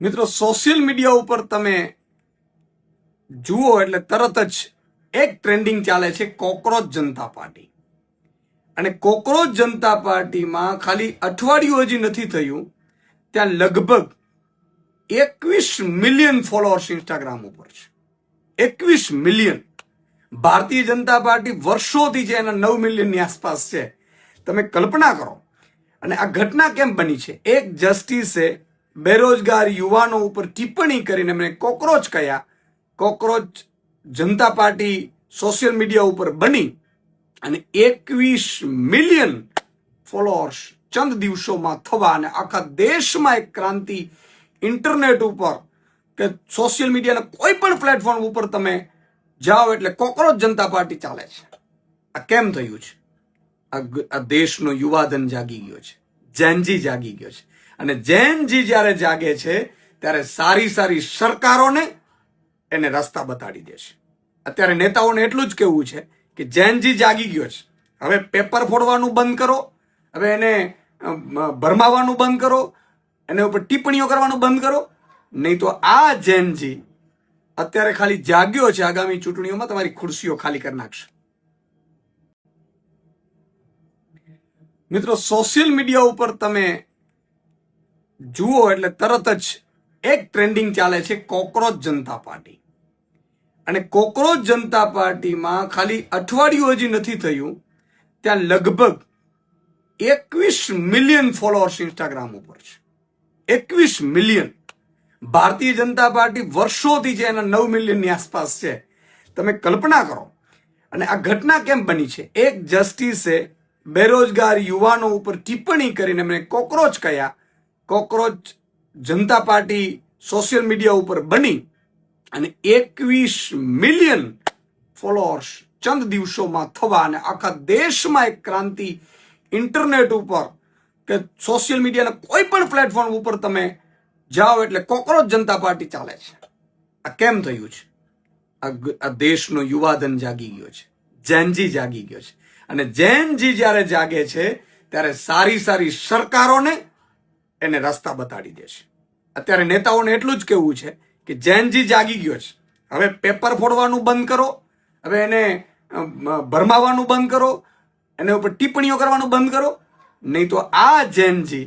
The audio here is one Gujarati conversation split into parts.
મિત્રો સોશિયલ મીડિયા ઉપર તમે જુઓ એટલે તરત જ એક ટ્રેન્ડિંગ ચાલે છે કોકરોચ જનતા પાર્ટી. અને કોકરોચ જનતા પાર્ટીમાં ખાલી અઠવાડિયું હજી નથી થયું ત્યાં લગભગ 21 મિલિયન ફોલોઅર્સ ઇન્સ્ટાગ્રામ ઉપર છે. 21 મિલિયન. ભારતીય જનતા પાર્ટી વર્ષોથી છે એના 9 મિલિયનની આસપાસ છે. તમે કલ્પના કરો. અને આ ઘટના કેમ બની છે? એક જસ્ટિસે બેરોજગાર યુવાનો ઉપર ટિપ્પણી કરીને એમને કોકરોચ કહ્યા. કોકરોચ જનતા પાર્ટી સોશિયલ મીડિયા ઉપર બની અને 21 મિલિયન ફોલોઅર્સ ચંદ દિવસોમાં થવા અને આખા દેશમાં એક ક્રાંતિ ઇન્ટરનેટ ઉપર કે સોશિયલ મીડિયાના કોઈ પણ પ્લેટફોર્મ ઉપર તમે જાઓ એટલે કોકરોચ જનતા પાર્ટી ચાલે છે. આ કેમ થયું છે? આ દેશનો યુવાધન જાગી ગયો છે. જેનજી જાગી ગયો છે. અને જેનજી જ્યારે જાગે છે ત્યારે સારી સારી સરકારોને એને રસ્તા બતાડી દે છે. અત્યારે નેતાઓને એટલું જ કહેવું છે કે જેનજી જાગી ગયો છે. હવે પેપર ફોડવાનું બંધ કરો, હવે એને ભરમાવાનું બંધ કરો, એના ઉપર ટિપ્પણીઓ કરવાનું બંધ કરો. નહીં તો આ જેનજી અત્યારે ખાલી જાગ્યો છે, આગામી ચૂંટણીઓમાં તમારી ખુરશીઓ ખાલી કરી નાખશે. મિત્રો સોશિયલ મીડિયા ઉપર તમે જુઓ એટલે તરત જ એક ટ્રેન્ડિંગ ચાલે છે કોકરોચ જનતા પાર્ટી. અને કોકરોચ જનતા પાર્ટીમાં ખાલી અઠવાડિયું હજી નથી થયું ત્યાં લગભગ 21 મિલિયન ફોલોઅર્સ ઇન્સ્ટાગ્રામ ઉપર છે. 21 મિલિયન. ભારતીય જનતા પાર્ટી વર્ષોથી છે એના 9 મિલિયનની આસપાસ છે. તમે કલ્પના કરો. અને આ ઘટના કેમ બની છે? એક જસ્ટિસે બેરોજગાર યુવાનો ઉપર ટિપ્પણી કરીને એમને કોકરોચ કહ્યા. કોકરોચ જનતા પાર્ટી સોશિયલ મીડિયા ઉપર બની અને 21 મિલિયન ફોલોઅર્સ ચંદ દિવસોમાં થવા અને આખા દેશમાં એક ક્રાંતિ ઇન્ટરનેટ ઉપર કે સોશિયલ મીડિયાના કોઈ પણ પ્લેટફોર્મ ઉપર તમે જાઓ એટલે કોકરોચ જનતા પાર્ટી ચાલે છે. આ કેમ થયું છે? આ દેશનો યુવાધન જાગી ગયો છે. જેનજી જાગી ગયો છે. અને જેનજી જ્યારે જાગે છે ત્યારે સારી સારી સરકારોને એને રસ્તા બતાડી દે છે. અત્યારે નેતાઓને એટલું જ કહેવું છે કે જેનજી જાગી ગયો છે. હવે પેપર ફોડવાનું બંધ કરો, હવે એને ભરમાવાનું બંધ કરો, એના ઉપર ટિપ્પણીઓ કરવાનું બંધ કરો. નહીં તો આ જેનજી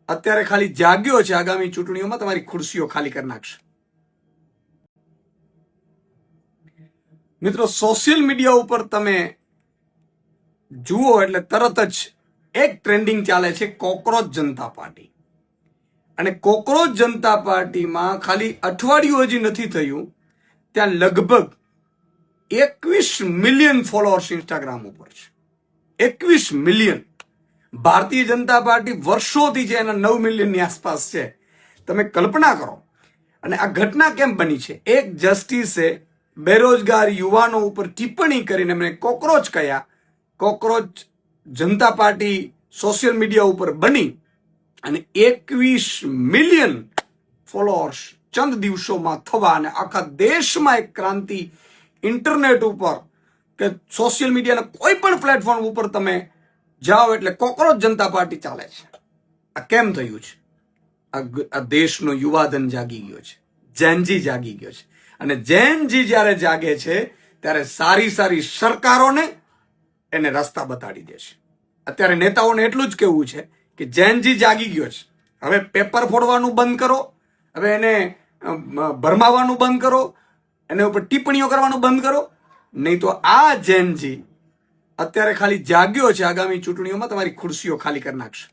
અત્યારે ખાલી જાગ્યો છે, આગામી ચૂંટણીઓમાં તમારી ખુરશીઓ ખાલી કરી નાખશે. મિત્રો સોશિયલ મીડિયા ઉપર તમે જુઓ એટલે તરત જ એક ટ્રેન્ડિંગ ચાલે છે કોકરોચ જનતા પાર્ટી. અને કોકરોચ જનતા પાર્ટીમાં ખાલી અઠવાડિયું હજી નથી થયું ત્યાં લગભગ 21 મિલિયન ફોલોઅર્સ ઇન્સ્ટાગ્રામ ઉપર છે. 21 મિલિયન. ભારતીય જનતા પાર્ટી વર્ષોથી છે એના 9 મિલિયનની આસપાસ છે. તમે કલ્પના કરો. અને આ ઘટના કેમ બની છે? એક જસ્ટિસે બેરોજગાર યુવાનો ઉપર ટિપ્પણી કરીને એમને કોકરોચ કહ્યા. કોકરોચ જનતા પાર્ટી સોશિયલ મીડિયા ઉપર બની અને 21 મિલિયન ફોલોઅર્સ ચંદ દિવસોમાં થવા અને આખા દેશમાં એક ક્રાંતિ ઇન્ટરનેટ ઉપર કે સોશિયલ મીડિયાના કોઈ પણ પ્લેટફોર્મ ઉપર તમે જાઓ એટલે કોકરોચ જનતા પાર્ટી ચાલે છે. આ કેમ થયું છે? આ દેશનો યુવાધન જાગી ગયો છે. જેનજી જાગી ગયો છે. અને જેનજી જ્યારે જાગે છે ત્યારે સારી સારી સરકારોને એને રસ્તા બતાડી દે છે. અત્યારે નેતાઓને એટલું જ કહેવું છે કે જેનજી જાગી ગયો છે. હવે પેપર ફોડવાનું બંધ કરો, હવે એને ભરમાવાનું બંધ કરો, એના ઉપર ટિપ્પણીઓ કરવાનું બંધ કરો. નહીં તો આ જેનજી અત્યારે ખાલી જાગ્યો છે, આગામી ચૂંટણીઓમાં તમારી ખુરશીઓ ખાલી કરી નાખશે.